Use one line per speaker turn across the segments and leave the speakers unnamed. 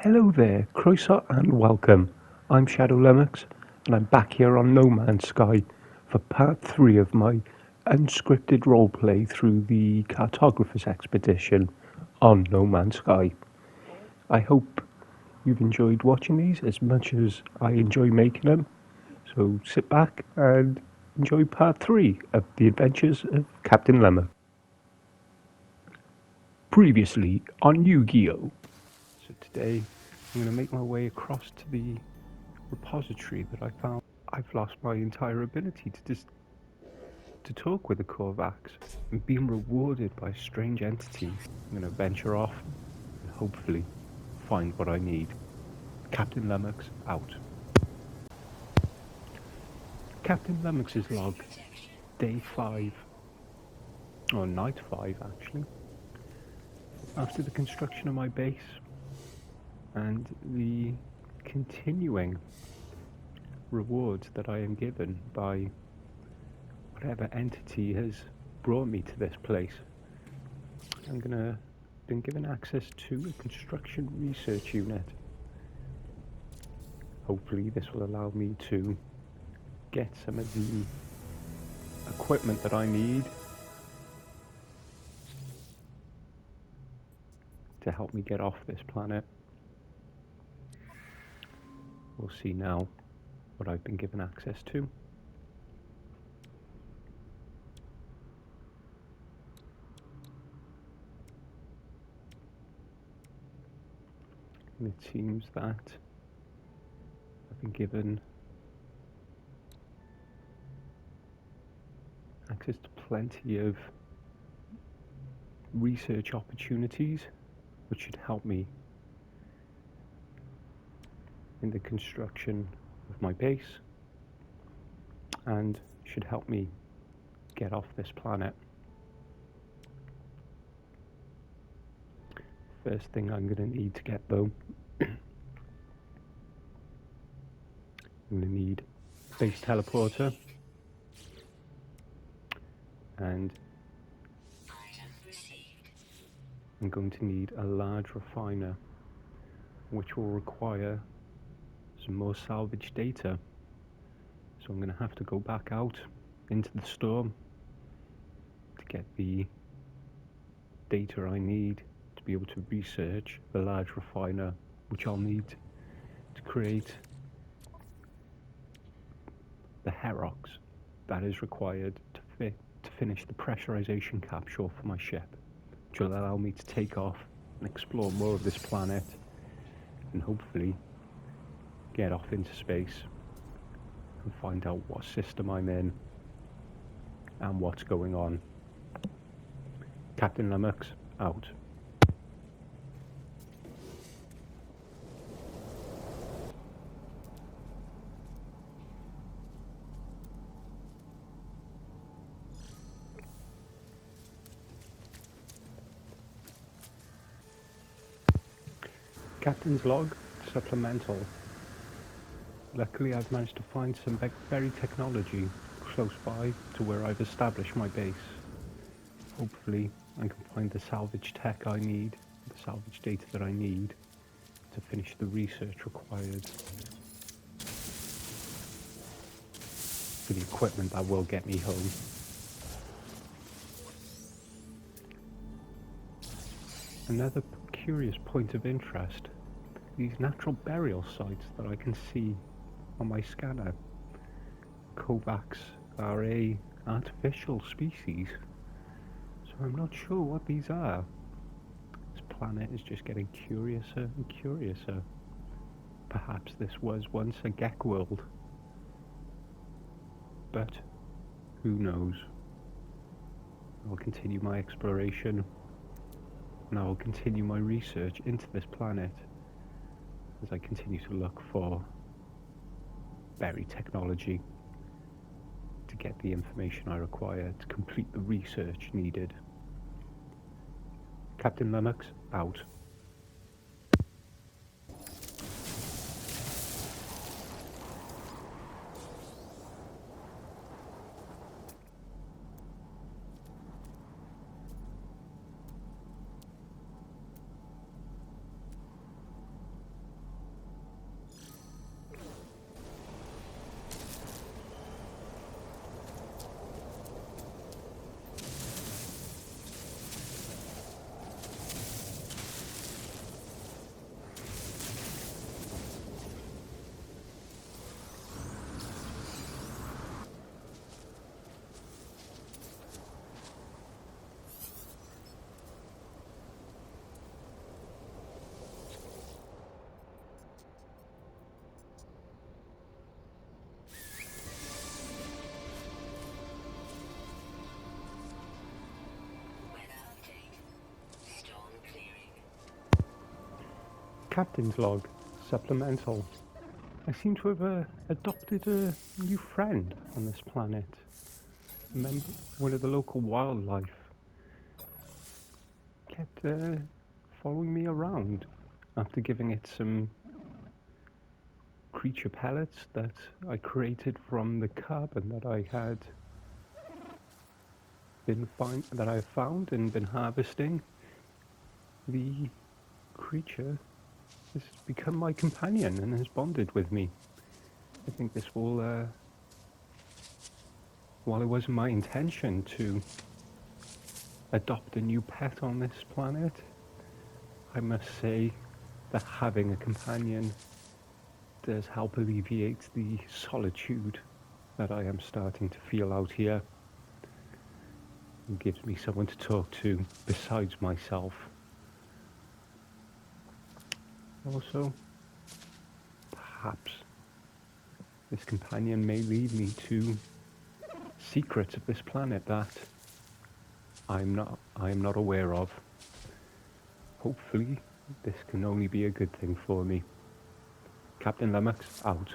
Hello there, croeso and welcome. I'm Shadow Lumox, and I'm back here on No Man's Sky for part 3 of my unscripted roleplay through the Cartographers Expedition on No Man's Sky. I hope you've enjoyed watching these as much as I enjoy making them, so sit back and enjoy part 3 of the adventures of Captain Lumox. Previously on Yu-Gi-Oh! So today I'm going to make my way across to the repository that I found. I've lost my entire ability to talk with the Korvax and being rewarded by strange entities. I'm going to venture off and hopefully find what I need. Captain Lumox out. Captain Lumox's log, day 5, or night 5 actually. After the construction of my base and the continuing rewards that I am given by whatever entity has brought me to this place, I'm been given access to a construction research unit. Hopefully this will allow me to get some of the equipment that I need to help me get off this planet. We'll see now what I've been given access to. And it seems that I've been given access to plenty of research opportunities, which should help me in the construction of my base and should help me get off this planet. First thing I'm going to need to get though, I'm going to need a base teleporter and I'm going to need a large refiner, which will require some more salvage data. So I'm going to have to go back out into the storm to get the data I need to be able to research the large refiner, which I'll need to create the Herox that is required to finish the pressurization capsule for my ship, which will allow me to take off and explore more of this planet and hopefully get off into space and find out what system I'm in and what's going on. Captain Lumox out. Captain's log, supplemental. Luckily I've managed to find some berry technology close by to where I've established my base. Hopefully I can find the salvage tech I need, the salvage data that I need to finish the research required for the equipment that will get me home. Another curious point of interest, these natural burial sites that I can see on my scanner. Kovacs are a artificial species, so I'm not sure what these are. This planet is just getting curiouser and curiouser. Perhaps this was once a Gek world, but who knows. I'll continue my exploration and I will continue my research into this planet as I continue to look for berry technology to get the information I require to complete the research needed. Captain Lumox out. Captain's log, supplemental. I seem to have adopted a new friend on this planet. Remember, one of the local wildlife kept following me around after giving it some creature pellets that I created from the carbon that I had found and been harvesting. The creature has become my companion and has bonded with me. I think this will, while it wasn't my intention to adopt a new pet on this planet, I must say that having a companion does help alleviate the solitude that I am starting to feel out here. It gives me someone to talk to besides myself. Also, perhaps this companion may lead me to secrets of this planet that I am not aware of. Hopefully, this can only be a good thing for me. Captain Lumox, out.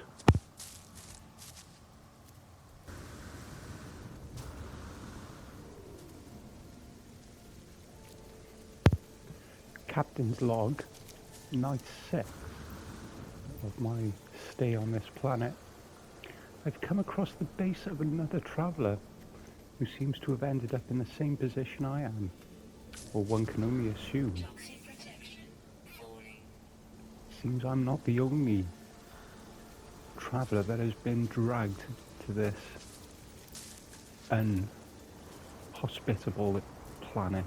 Captain's log, night 6 of my stay on this planet. I've come across the base of another traveller who seems to have ended up in the same position I am, or one can only assume. Seems I'm not the only traveller that has been dragged to this unhospitable planet.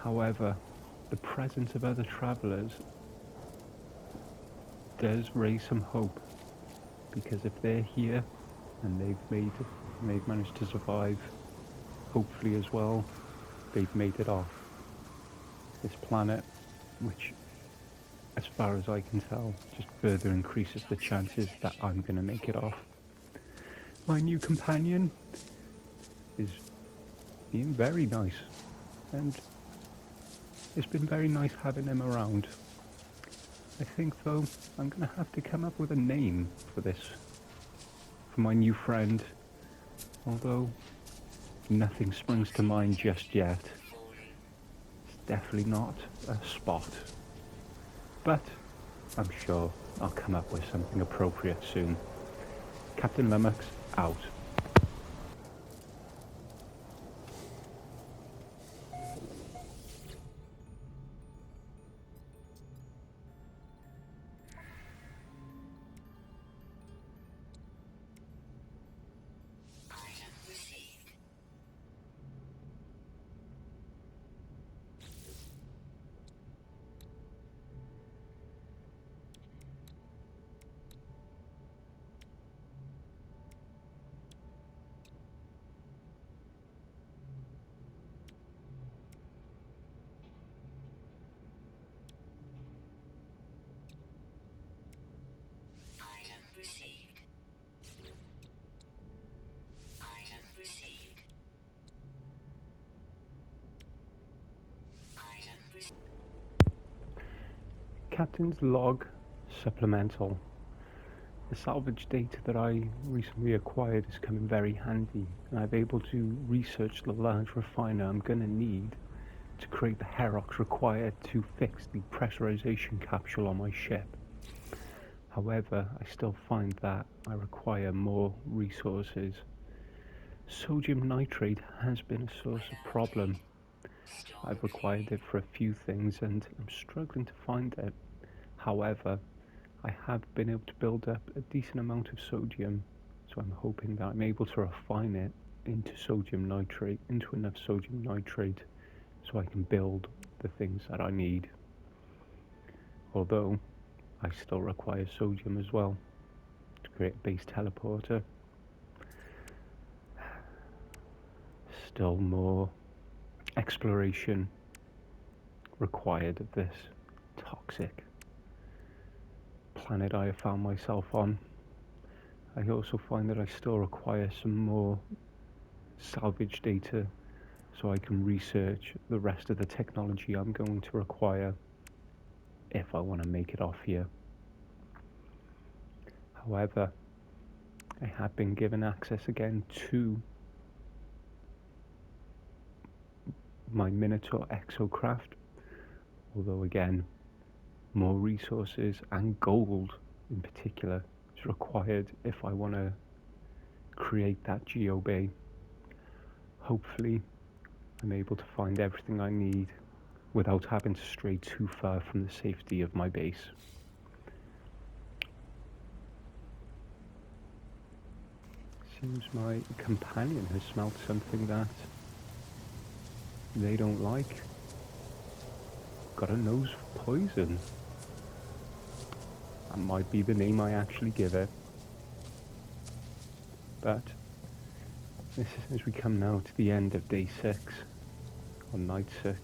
However, the presence of other travellers does raise some hope, because if they're here and they've managed to survive, hopefully as well, they've made it off this planet, which, as far as I can tell, just further increases the chances that I'm going to make it off. My new companion is being very nice, and it's been very nice having him around. I think, though, I'm going to have to come up with a name for my new friend, although nothing springs to mind just yet. It's definitely not a Spot, but I'm sure I'll come up with something appropriate soon. Captain Lumox, out. Captain's log, supplemental. The salvage data that I recently acquired is coming very handy, and I'm able to research the large refiner I'm going to need to create the Herox required to fix the pressurization capsule on my ship. However, I still find that I require more resources. Sodium nitrate has been a source of problem. I've required it for a few things and I'm struggling to find it. However, I have been able to build up a decent amount of sodium, so I'm hoping that I'm able to refine it into enough sodium nitrate so I can build the things that I need. Although, I still require sodium as well to create a base teleporter. Still more exploration required of this toxic planet I have found myself on. I also find that I still require some more salvage data so I can research the rest of the technology I'm going to require. if I want to make it off here. However, I have been given access again to my Minotaur exocraft, although again, more resources and gold in particular is required if I want to create that geobay. Hopefully I'm able to find everything I need without having to stray too far from the safety of my base. Seems my companion has smelt something that they don't like. Got a nose for poison. That might be the name I actually give it. But this is as we come now to the end of day 6, or night 6.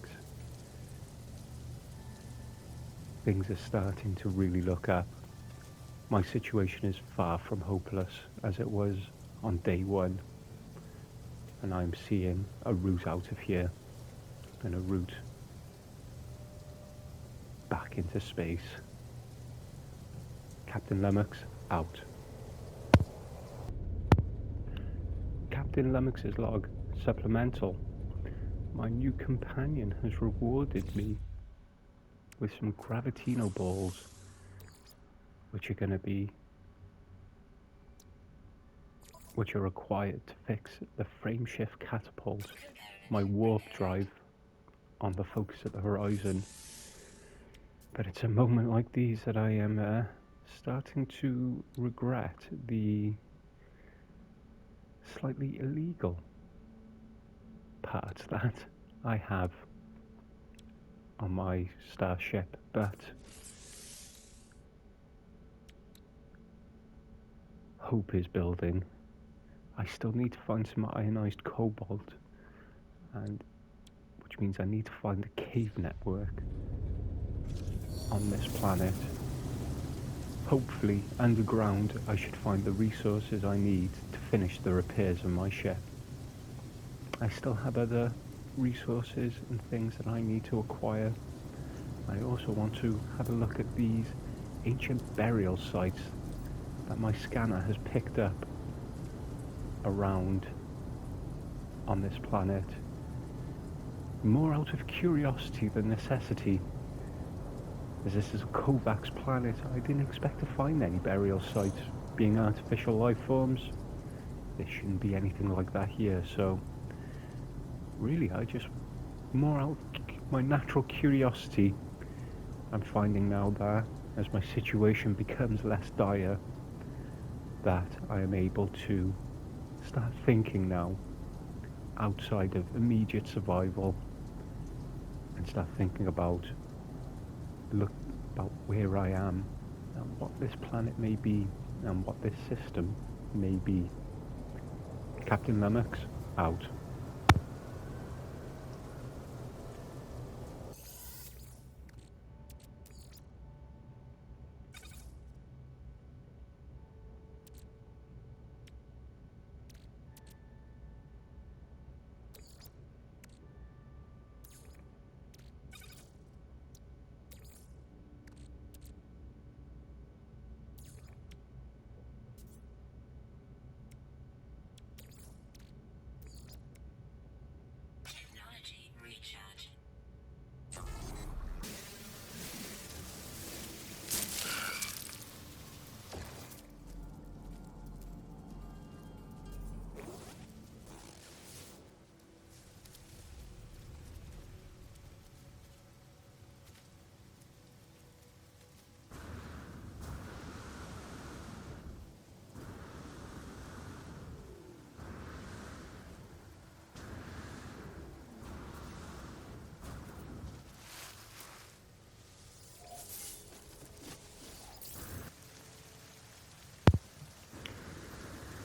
Things are starting to really look up. My situation is far from hopeless as it was on day 1. And I'm seeing a route out of here and a route back into space. Captain Lumox out. Captain Lumox's log supplemental. My new companion has rewarded me with some gravitino balls, which are required to fix the frameshift catapult, my warp drive on the focus of the horizon. But it's a moment like these that I am starting to regret the slightly illegal parts that I have on my starship, but hope is building. I still need to find some ionized cobalt, and which means I need to find a cave network on this planet. Hopefully, underground, I should find the resources I need to finish the repairs of my ship. I still have other resources and things that I need to acquire. I also want to have a look at these ancient burial sites that my scanner has picked up around on this planet. More out of curiosity than necessity. As this is a Kovacs planet, I didn't expect to find any burial sites. Being artificial life forms, there shouldn't be anything like that here, so really I just, more out my natural curiosity. I'm finding now that as my situation becomes less dire, that I am able to start thinking now outside of immediate survival and start thinking about where I am and what this planet may be and what this system may be. Captain Lumox out.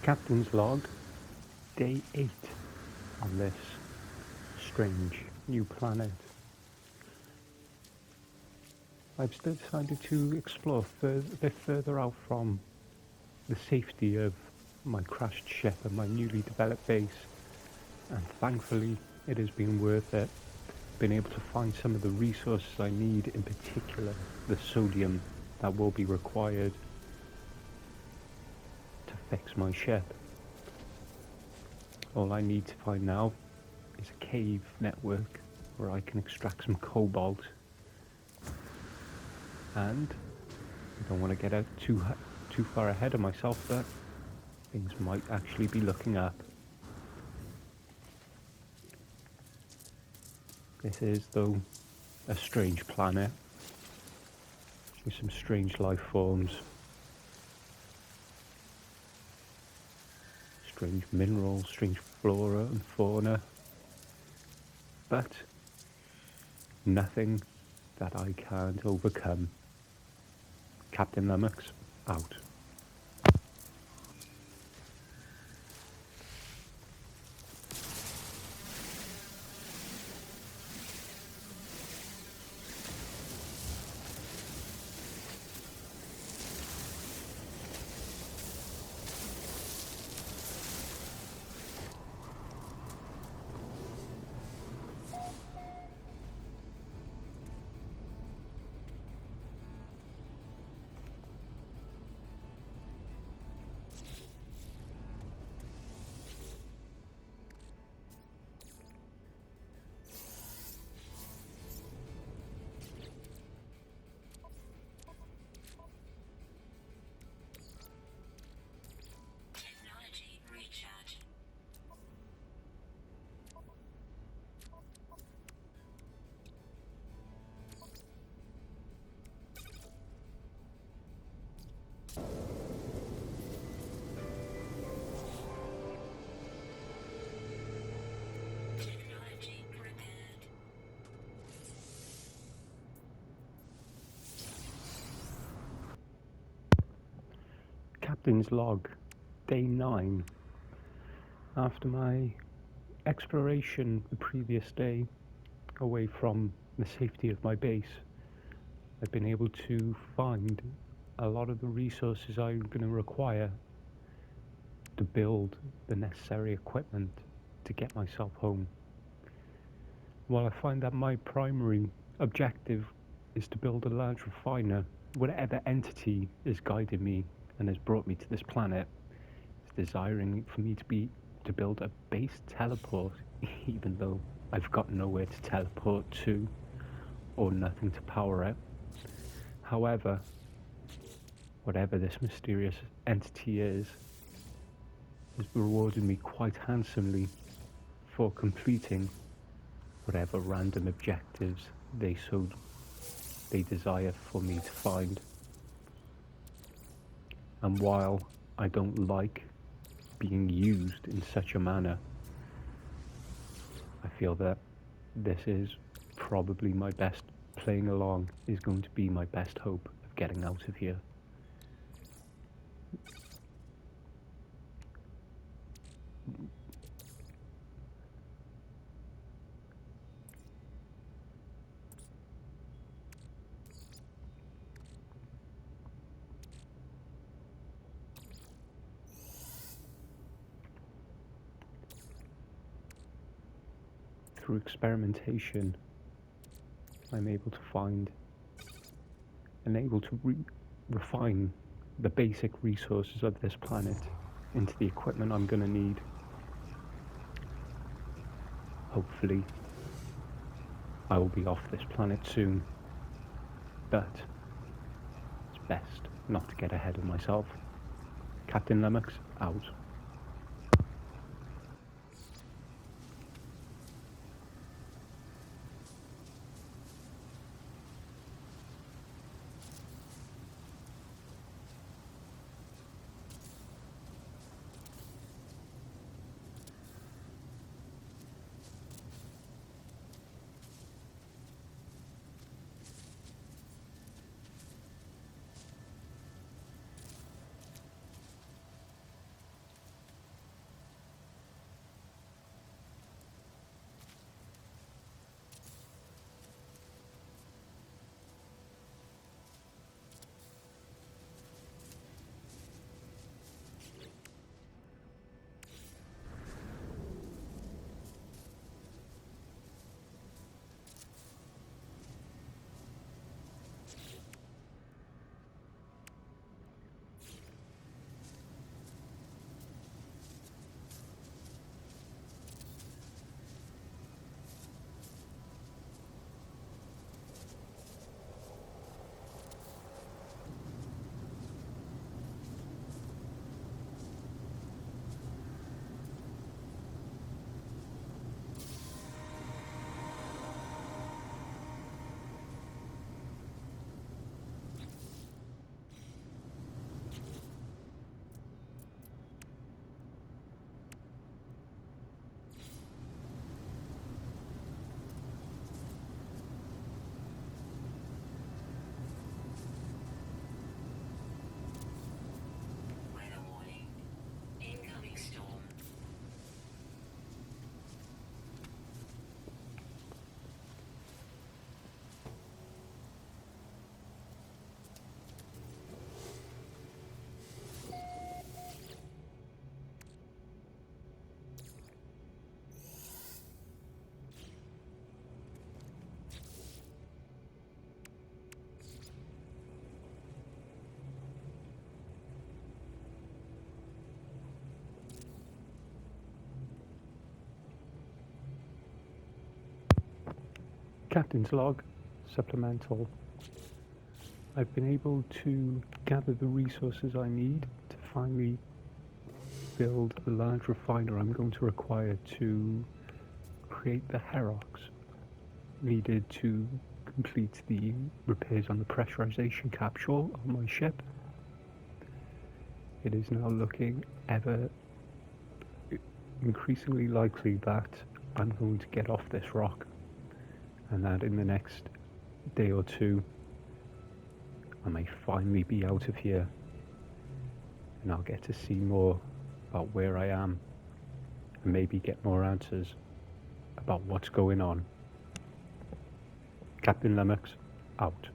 Captain's log, day 8 on this strange new planet. I've still decided to explore a bit further out from the safety of my crashed ship and my newly developed base, and thankfully it has been worth it. Been able to find some of the resources I need, in particular the sodium that will be required to fix my ship. All I need to find now is a cave network where I can extract some cobalt, and I don't want to get out too far ahead of myself, but things might actually be looking up. This is, though, a strange planet with some strange life forms, strange minerals, strange flora and fauna, but nothing that I can't overcome. Captain Lumox, out. Captain's log, day 9. After my exploration the previous day away from the safety of my base, I've been able to find a lot of the resources I'm going to require to build the necessary equipment to get myself home. While I find that my primary objective is to build a large refiner, whatever entity is guiding me and has brought me to this planet is desiring for me to build a base teleport, even though I've got nowhere to teleport to or nothing to power it. However, whatever this mysterious entity is rewarded me quite handsomely for completing whatever random objectives they desire for me to find. And while I don't like being used in such a manner, I feel that this is probably my best, playing along is going to be my best hope of getting out of here. Through experimentation, I'm able to find and able to refine the basic resources of this planet into the equipment I'm going to need. Hopefully, I will be off this planet soon, but it's best not to get ahead of myself. Captain Lumox, out. Captain's log, supplemental. I've been able to gather the resources I need to finally build a large refiner I'm going to require to create the Herox needed to complete the repairs on the pressurization capsule on my ship. It is now looking ever increasingly likely that I'm going to get off this rock, and that in the next day or two I may finally be out of here and I'll get to see more about where I am and maybe get more answers about what's going on. Captain Lumox, out.